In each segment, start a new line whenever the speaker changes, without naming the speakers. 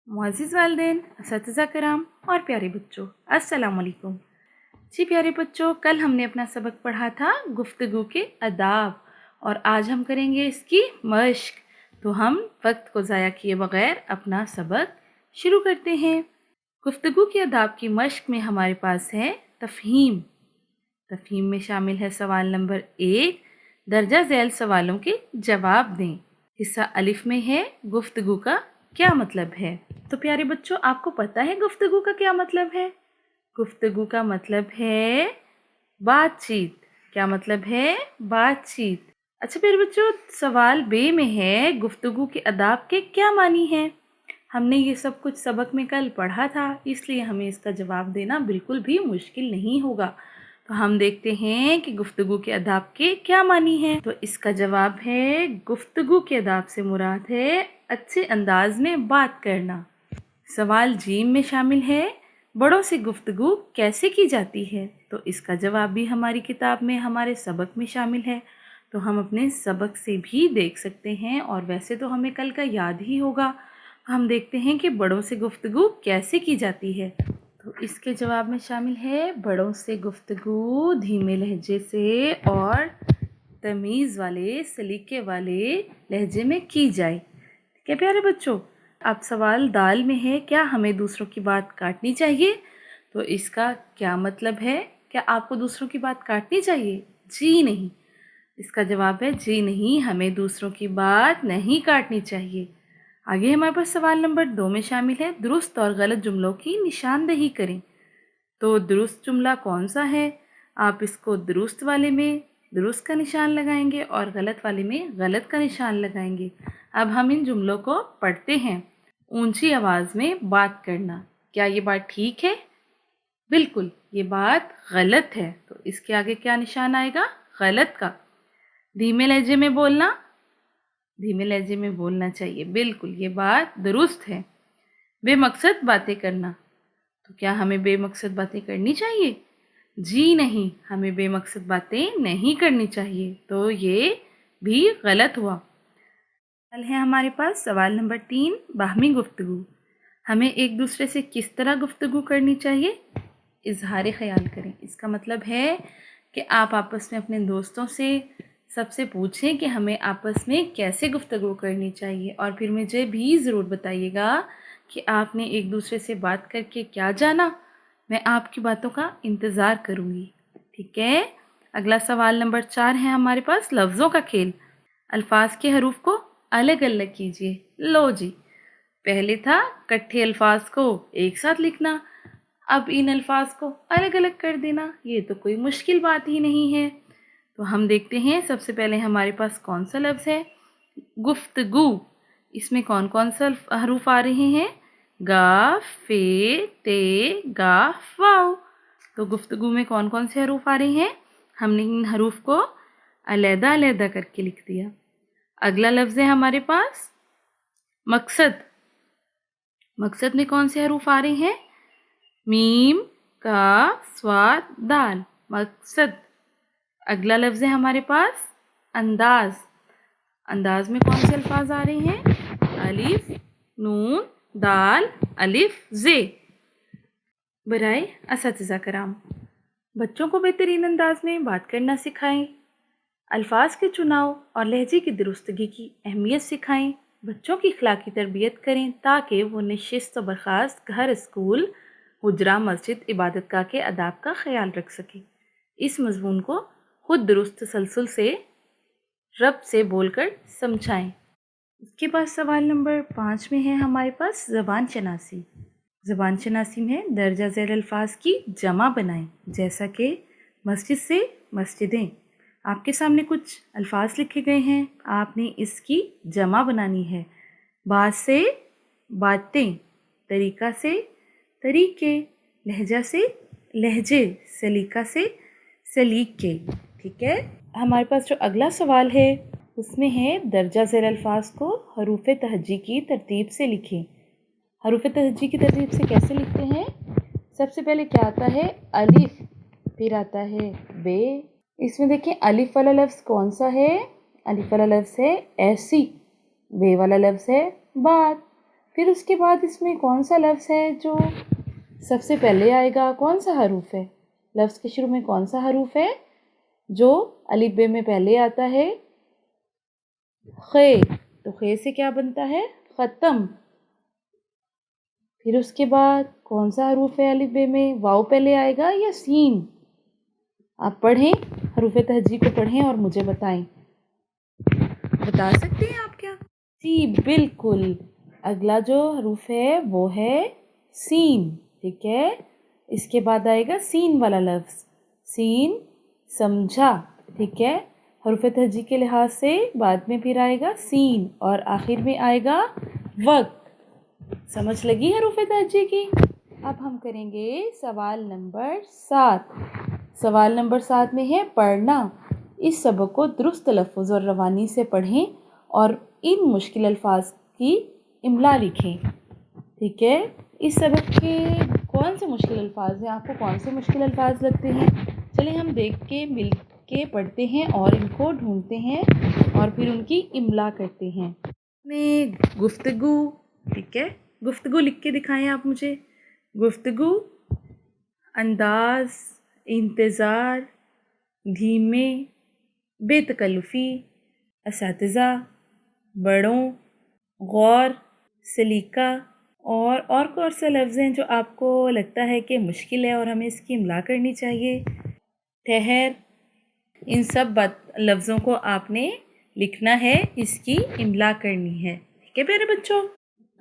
मुअज़्ज़िज़ वालिदैन, असातिज़ा किराम और प्यारे बच्चों, अस्सलाम वालेकुम। जी प्यारे बच्चों, कल हमने अपना सबक पढ़ा था गुफ्तगू के आदाब और आज हम करेंगे इसकी मश्क। तो हम वक्त को ज़ाया किए बग़ैर अपना सबक शुरू करते हैं। गुफ्तगू के आदाब की मश्क में हमारे पास है तफ़हीम। तफ़हीम में शामिल है सवाल नंबर 1, दर्जा ज़ैल सवालों के जवाब दें। हिस्सा अलिफ में है गुफ्तगू का क्या मतलब है। तो प्यारे बच्चों, आपको पता है गुफ्तगू का क्या मतलब है? गुफ्तगू का मतलब है बातचीत। क्या मतलब है? बातचीत। अच्छा प्यारे बच्चों, सवाल बे में है गुफ्तगू के आदाब के क्या मानी है। हमने ये सब कुछ सबक में कल पढ़ा था, इसलिए हमें इसका जवाब देना बिल्कुल भी मुश्किल नहीं होगा। तो हम देखते हैं कि गुफ्तगू के आदाब के क्या मानी है। तो इसका जवाब है, गुफ्तगू के आदाब से मुराद है अच्छे अंदाज में बात करना। सवाल जीम में शामिल है, बड़ों से गुफ्तगू कैसे की जाती है। तो इसका जवाब भी हमारी किताब में, हमारे सबक में शामिल है। तो हम अपने सबक से भी देख सकते हैं और वैसे तो हमें कल का याद ही होगा। हम देखते हैं कि बड़ों से गुफ्तगू कैसे की जाती है। तो इसके जवाब में शामिल है, बड़ों से गुफ्तगू धीमे लहजे से और तमीज़ वाले, सलीके वाले लहजे में की जाए। क्या प्यारे बच्चों, अब सवाल दाल में है, क्या हमें दूसरों की बात काटनी चाहिए। तो इसका क्या मतलब है? क्या आपको दूसरों की बात काटनी चाहिए? जी नहीं। इसका जवाब है जी नहीं, हमें दूसरों की बात नहीं काटनी चाहिए। आगे हमारे पास सवाल नंबर 2 में शामिल है, दुरुस्त और गलत जुमलों की निशानदेही करें। तो दुरुस्त जुमला कौन सा है? आप इसको दुरुस्त वाले में दुरुस्त का निशान लगाएंगे और गलत वाले में गलत का निशान लगाएंगे। अब हम इन जुमलों को पढ़ते हैं। ऊंची आवाज़ में बात करना, क्या ये बात ठीक है? बिल्कुल, ये बात गलत है। तो इसके आगे क्या निशान आएगा? गलत का। धीमे लहजे में बोलना, धीमे लहजे में बोलना चाहिए, बिल्कुल ये बात दुरुस्त है। बेमकसद बातें करना, तो क्या हमें बेमकसद बातें करनी चाहिए? जी नहीं, हमें बेमकसद बातें नहीं करनी चाहिए। तो ये भी गलत हुआ। कल है हमारे पास सवाल नंबर 3, बाहमी गुफ्तगू। हमें एक दूसरे से किस तरह गुफ्तगू करनी चाहिए? इजहार ख्याल करें। इसका मतलब है कि आप आपस में अपने दोस्तों से सबसे पूछें कि हमें आपस में कैसे गुफ्तगू करनी चाहिए और फिर मुझे भी ज़रूर बताइएगा कि आपने एक दूसरे से बात करके क्या जाना। मैं आपकी बातों का इंतज़ार करूँगी। ठीक है। अगला सवाल नंबर 4 है हमारे पास, लफ्ज़ों का खेल। अल्फाज के हरूफ को अलग अलग कीजिए। लो जी, पहले था कट्ठे अल्फाज को एक साथ लिखना, अब इन अल्फाज को अलग अलग कर देना। ये तो कोई मुश्किल बात ही नहीं है। तो हम देखते हैं, सबसे पहले हमारे पास कौन सा लफ्ज़ है? गुफ्तगू। इसमें कौन कौन सा हरूफ आ रहे हैं? गा, फे, ते, गा, वाव। तो गुफ्तगू में कौन कौन से हरूफ आ रहे हैं? हमने इन हरूफ को अलहदा अलहदा करके लिख दिया। अगला लफ्ज़ है हमारे पास मकसद। मकसद में कौन से हरूफ आ रहे हैं? मीम, का, स्वाद, दाल, मकसद। अगला लफ्ज़ है हमारे पास अंदाज। अंदाज में कौन से अल्फाज आ रहे हैं? अलिफ, नून, दाल, अलिफ, जे। बराए असातिज़ा कराम, बच्चों को बेहतरीन अंदाज में बात करना सिखाएं। अल्फाज के चुनाव और लहजे की दुरुस्तगी की अहमियत सिखाएं। बच्चों की अखलाकी तरबियत करें ताकि वो निशिस्त व बर्खास्त घर, स्कूल, हुजरा, मस्जिद, इबादत गाह के आदाब का ख्याल रख सकें। इस मज़मून को खुद दुरुस्त तसलसल से रब से बोलकर समझाएं। इसके बाद सवाल नंबर 5 में है हमारे पास ज़बान शनासी। ज़बान शनासी में दर्जा ज़ैल अल्फाज की जमा बनाएं, जैसा कि मस्जिद से मस्जिदें। आपके सामने कुछ अल्फाज लिखे गए हैं, आपने इसकी जमा बनानी है। बात से बातें, तरीका से तरीके, लहजा से लहजे, सलीका से सलीके। ठीक है। हमारे पास जो अगला सवाल है उसमें है, दर्जा ज़ैल अल्फाज को हरूफ तहज्जी की तरतीब से लिखें। हरूफ तहज्जी की तरतीब से कैसे लिखते हैं? सबसे पहले क्या आता है? अलिफ, फिर आता है बे। इसमें देखिए अलिफ वाला लफ्ज़ कौन सा है? अलिफ वाला लफ्ज़ है ऐसी। बे वाला लफ्ज़ है बात। फिर उसके बाद इसमें कौन सा लफ्ज़ है जो सबसे पहले आएगा? कौन सा हरूफ है? लफ्ज़ के शुरू में कौन सा हरूफ है जो अलिफ बे में पहले आता है? खे। तो खे से क्या बनता है? ख़त्म। फिर उसके बाद कौन सा हरूफ है अलिफ बे में? वाव पहले आएगा या सीन? आप पढ़ें, हरूफ तहजी को पढ़ें और मुझे बताएं। बता सकते हैं आप क्या? जी बिल्कुल, अगला जो हरूफ है वो है सीन। ठीक है, इसके बाद आएगा सीन वाला लफ्ज़। सीन, समझा। ठीक है, हरूफ तहजी के लिहाज से बाद में फिर आएगा सीन और आखिर में आएगा वक्त। समझ लगी हरूफ तहजी की? अब हम करेंगे सवाल नंबर 7। सवाल नंबर 7 में है पढ़ना। इस सबक को दुरुस्त तलफ़्फ़ुज़ और रवानी से पढ़ें और इन मुश्किल अल्फाज की इमला लिखें। ठीक है, इस सबक के कौन से मुश्किल अल्फाज हैं? आपको कौन से मुश्किल अल्फाज लगते हैं? चलिए हम देख के मिल के पढ़ते हैं और इनको ढूंढते हैं और फिर उनकी इमला करते हैं। में गुफ्तगू। ठीक है, गुफ्तगू लिख के दिखाएं आप मुझे। गुफ्तगू, अंदाज, इंतज़ार, धीमे, बेतकल्लुफ़ी, असातिज़ा, बड़ों, गौर, सलीका और कौन से लफ्ज़ हैं जो आपको लगता है कि मुश्किल है और हमें इसकी इमला करनी चाहिए? ठहर। इन सब लफ्ज़ों को आपने लिखना है, इसकी इमला करनी है। ठीक है प्यारे बच्चों,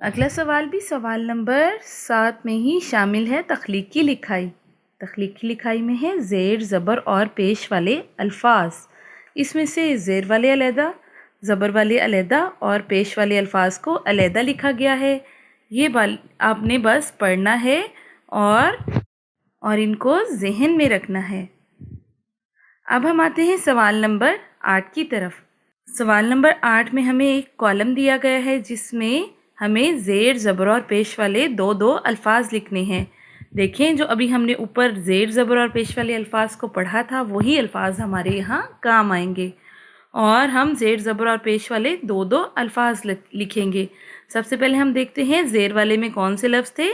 अगला सवाल भी सवाल नंबर 7 में ही शामिल है तख्लीकी लिखाई। तख्लीकी लिखाई में है ज़ेर, ज़बर और पेश वाले अल्फाज। इसमें से ज़ेर वाले अलहदा, ज़बर वाले अलहदा और पेश वाले अल्फाज को अलहदा लिखा गया है। ये आपने बस पढ़ना है और इनको जहन में रखना है। अब हम आते हैं सवाल नंबर 8 की तरफ। सवाल नंबर 8 में हमें एक कॉलम दिया गया है जिसमें हमें ज़ेर, ज़बर और पेश वाले दो अल्फाज लिखने हैं। देखें, जो अभी हमने ऊपर ज़ेर, ज़बर और पेश वाले अल्फाज को पढ़ा था वही अल्फाज हमारे यहाँ काम आएंगे और हम ज़ेर, ज़बर और पेश वाले दो अल्फाज लिखेंगे। सबसे पहले हम देखते हैं ज़ेर वाले में कौन से लफ्ज़ थे?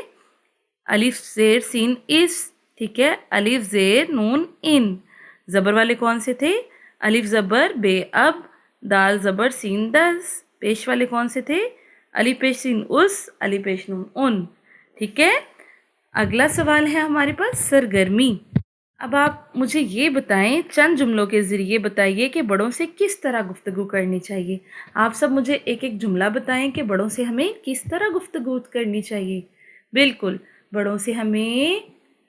अलिफ ज़ेर सीन इस। ठीक है, अलिफ ज़ेर नून इन। ज़बर वाले कौन से थे? अलिफ ज़बर बे अब, दाल ज़बर सीन दस। पेश वाले कौन से थे? अलिफ पेश सीन उस, अलिफ पेश नून उन। ठीक है, अगला सवाल है हमारे पास सरगर्मी। अब आप मुझे ये बताएं, चंद जुमलों के ज़रिए बताइए कि बड़ों से किस तरह गुफ्तगू करनी चाहिए। आप सब मुझे एक एक जुमला बताएं कि बड़ों से हमें किस तरह गुफ्तगू करनी चाहिए। बिल्कुल, बड़ों से हमें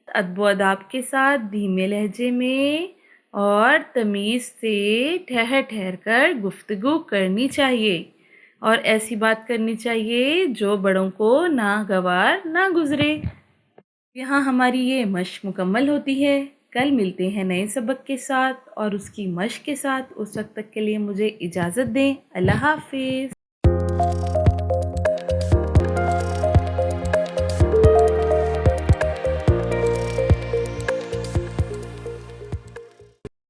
अदब अदाब के साथ, धीमे लहजे में और तमीज़ से ठहर ठहर कर गुफ्तगू करनी चाहिए और ऐसी बात करनी चाहिए जो बड़ों को नागवार ना गुज़रे। यहाँ हमारी ये मशक मुकम्मल होती है। कल मिलते हैं नए सबक के साथ और उसकी मशक के साथ। उस वक्त तक के लिए मुझे इजाज़त दें। अल्लाह हाफ़िज़।